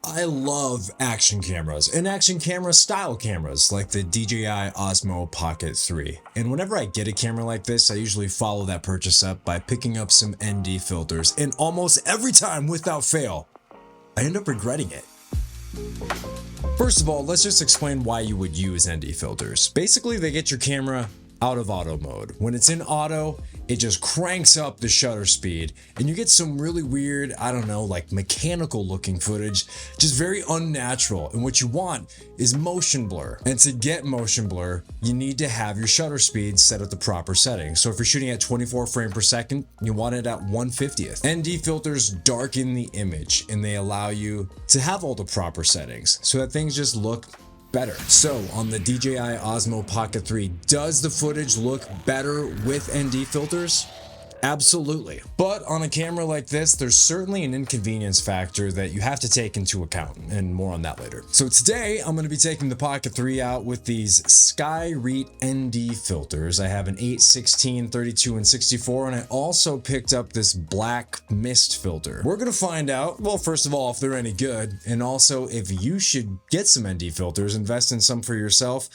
I love action cameras and action camera style cameras like the DJI Osmo Pocket 3. And whenever I get a camera like this, I usually follow that purchase up by picking up some ND filters. And almost every time, without fail, I end up regretting it. First of all, let's just explain why you would use ND filters. Basically, they get your camera out of auto mode. When it's in auto, it just cranks up the shutter speed and you get some really weird, I don't know, like mechanical looking footage, just very unnatural. And what you want is motion blur. And to get motion blur, you need to have your shutter speed set at the proper setting. So if you're shooting at 24 frames per second, you want it at 1/50th. ND filters darken the image and they allow you to have all the proper settings so that things just look better. So on the DJI Osmo Pocket 3, does the footage look better with ND filters? Absolutely. But on a camera like this, there's certainly an inconvenience factor that you have to take into account, and more on that later. So today, I'm going to be taking the Pocket 3 out with these Skyreat ND filters. I have an 8, 16, 32, and 64, and I also picked up this black mist filter. We're going to find out, well, first of all, if they're any good, and also if you should get some ND filters, invest in some for yourself.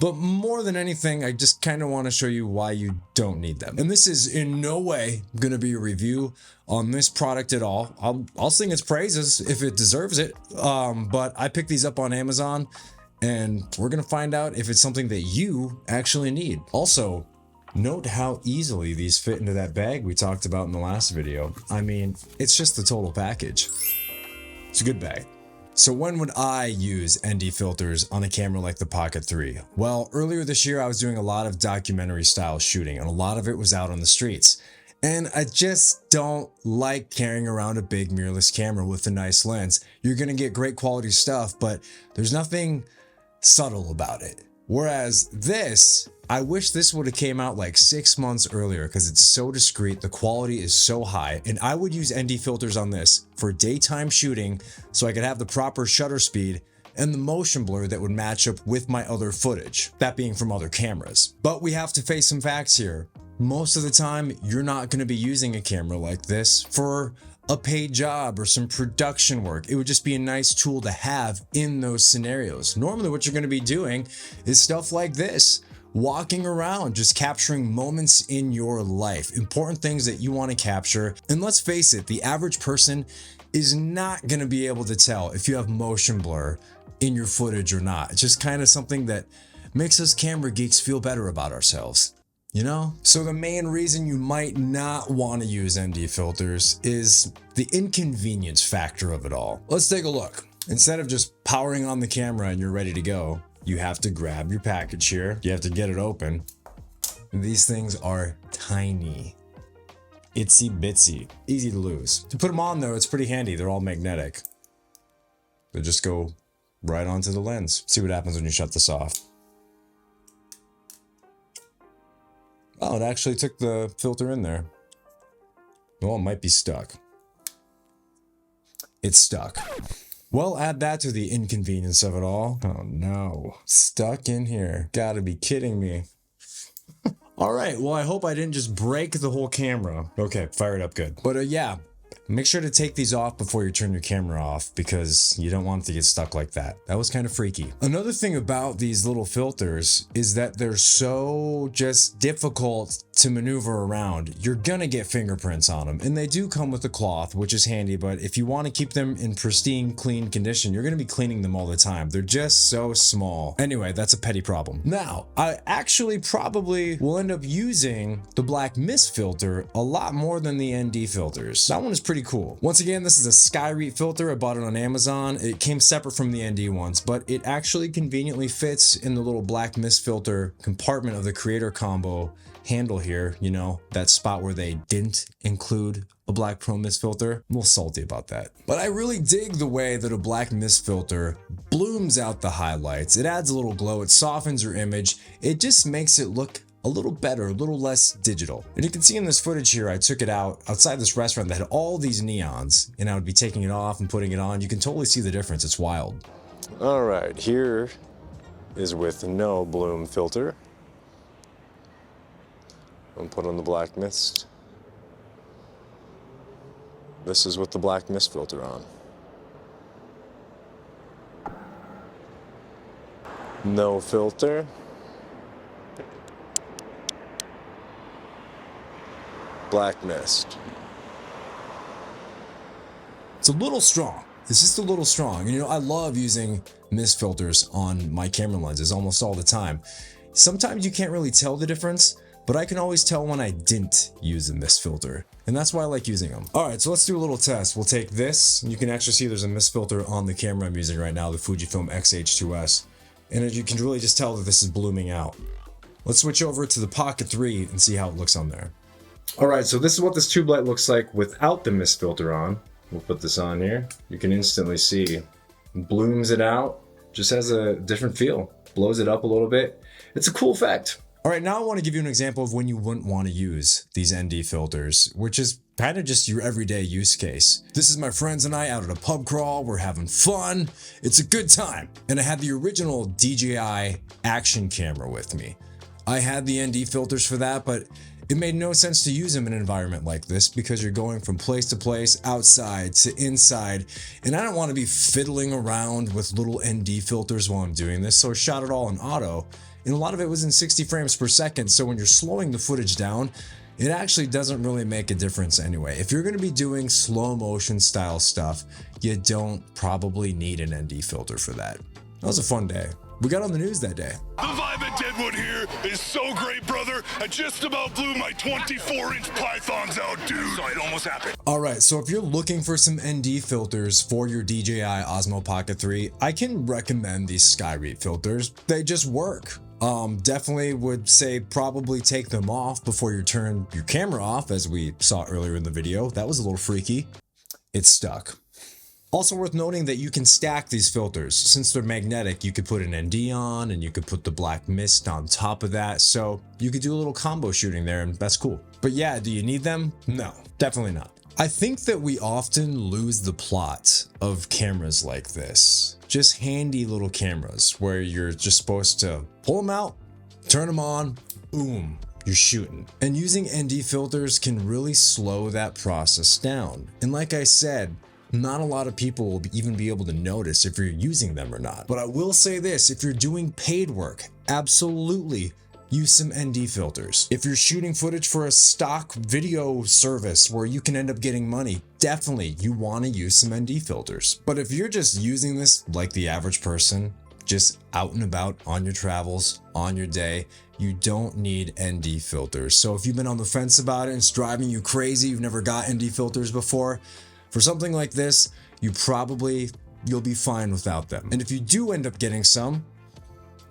But more than anything, I just kind of want to show you why you don't need them. And this is in no way going to be a review on this product at all. I'll sing its praises if it deserves it. But I picked these up on Amazon and we're going to find out if it's something that you actually need. Also, note how easily these fit into that bag we talked about in the last video. I mean, it's just the total package. It's a good bag. So when would I use ND filters on a camera like the Pocket 3? Well, earlier this year I was doing a lot of documentary style shooting and a lot of it was out on the streets. And I just don't like carrying around a big mirrorless camera with a nice lens. You're gonna get great quality stuff, but there's nothing subtle about it. Whereas this, I wish this would have came out like 6 months earlier because it's so discreet, the quality is so high, and I would use ND filters on this for daytime shooting so I could have the proper shutter speed and the motion blur that would match up with my other footage, that being from other cameras. But we have to face some facts here. Most of the time, you're not going to be using a camera like this for a paid job or some production work. It would just be a nice tool to have in those scenarios. Normally what you're going to be doing is stuff like this, walking around, just capturing moments in your life, important things that you want to capture. And let's face it, the average person is not going to be able to tell if you have motion blur in your footage or not. It's just kind of something that makes us camera geeks feel better about ourselves. You know? So the main reason you might not want to use ND filters is the inconvenience factor of it all. Let's take a look. Instead of just powering on the camera and you're ready to go, you have to grab your package here. You have to get it open. These things are tiny. Itsy bitsy. Easy to lose. To put them on though, it's pretty handy. They're all magnetic. They just go right onto the lens. See what happens when you shut this off. Oh, it actually took the filter in there. Well, it might be stuck. It's stuck. Well, add that to the inconvenience of it all. Oh no, stuck in here. Gotta be kidding me. All right, well, I hope I didn't just break the whole camera. Okay, fire it up good. But yeah, make sure to take these off before you turn your camera off because you don't want it to get stuck like that. That was kind of freaky. Another thing about these little filters is that they're so just difficult to maneuver around. You're gonna get fingerprints on them, and they do come with a cloth, which is handy, but if you want to keep them in pristine, clean condition, you're gonna be cleaning them all the time. They're just so small. Anyway, that's a petty problem. Now, I actually probably will end up using the black mist filter a lot more than the ND filters. That one is pretty cool. Once again, this is a Skyreat filter. I bought it on Amazon. It came separate from the ND ones, but it actually conveniently fits in the little black mist filter compartment of the creator combo handle here, you know, that spot where they didn't include a black pro mist filter. I'm a little salty about that. But I really dig the way that a black mist filter blooms out the highlights. It adds a little glow, it softens your image, it just makes it look a little better, a little less digital. And you can see in this footage here, I took it outside this restaurant that had all these neons, and I would be taking it off and putting it on. You can totally see the difference, it's wild. All right, here is with no bloom filter. I'll put on the black mist. This is with the black mist filter on. No filter. Black mist. It's a little strong. It's just a little strong. And you know, I love using mist filters on my camera lenses almost all the time. Sometimes you can't really tell the difference, but I can always tell when I didn't use a mist filter. And that's why I like using them. All right, so let's do a little test. We'll take this, and you can actually see there's a mist filter on the camera I'm using right now, the Fujifilm X-H2S. And you can really just tell that this is blooming out. Let's switch over to the Pocket 3 and see how it looks on there. All right, so this is what this tube light looks like without the mist filter on. We'll put this on here. You can instantly see, blooms it out, just has a different feel, blows it up a little bit. It's a cool effect. All right, now I want to give you an example of when you wouldn't want to use these ND filters, which is kind of just your everyday use case. This is my friends and I out at a pub crawl. We're having fun. It's a good time. And I had the original DJI action camera with me. I had the ND filters for that, but it made no sense to use them in an environment like this because you're going from place to place, outside to inside, and I don't want to be fiddling around with little ND filters while I'm doing this, so I shot it all in auto, and a lot of it was in 60 frames per second, so when you're slowing the footage down, it actually doesn't really make a difference anyway. If you're going to be doing slow motion style stuff, you don't probably need an ND filter for that. That was a fun day. We got on the news that day. The vibe at Deadwood here is so great, brother. I just about blew my 24-inch pythons out, dude. So it almost happened. All right, so if you're looking for some ND filters for your DJI Osmo Pocket 3, I can recommend these Skyreat filters. They just work. Definitely would say probably take them off before you turn your camera off, as we saw earlier in the video. That was a little freaky. It stuck. Also worth noting that you can stack these filters. Since they're magnetic, you could put an ND on and you could put the black mist on top of that. So you could do a little combo shooting there and that's cool. But yeah, do you need them? No, definitely not. I think that we often lose the plot of cameras like this. Just handy little cameras where you're just supposed to pull them out, turn them on, boom, you're shooting. And using ND filters can really slow that process down. And like I said, not a lot of people will even be able to notice if you're using them or not. But I will say this, if you're doing paid work, absolutely use some ND filters. If you're shooting footage for a stock video service where you can end up getting money, definitely you want to use some ND filters. But if you're just using this like the average person, just out and about on your travels, on your day, you don't need ND filters. So if you've been on the fence about it and it's driving you crazy, you've never got ND filters before, for something like this, you'll be fine without them. And if you do end up getting some,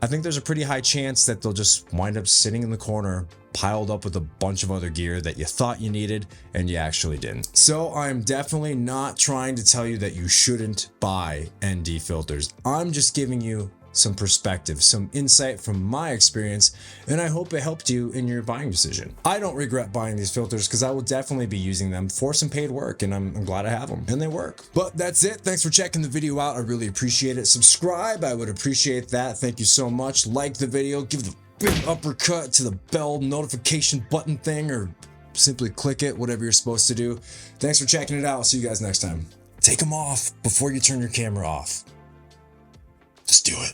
I think there's a pretty high chance that they'll just wind up sitting in the corner, piled up with a bunch of other gear that you thought you needed and you actually didn't. So I'm definitely not trying to tell you that you shouldn't buy ND filters. I'm just giving you some perspective, some insight from my experience, and I hope it helped you in your buying decision. I don't regret buying these filters because I will definitely be using them for some paid work, and I'm glad I have them, and they work. But that's it. Thanks for checking the video out. I really appreciate it. Subscribe, I would appreciate that. Thank you so much. Like the video, give the big uppercut to the bell notification button thing, or simply click it, whatever you're supposed to do. Thanks for checking it out. I'll see you guys next time. Take them off before you turn your camera off. Just do it.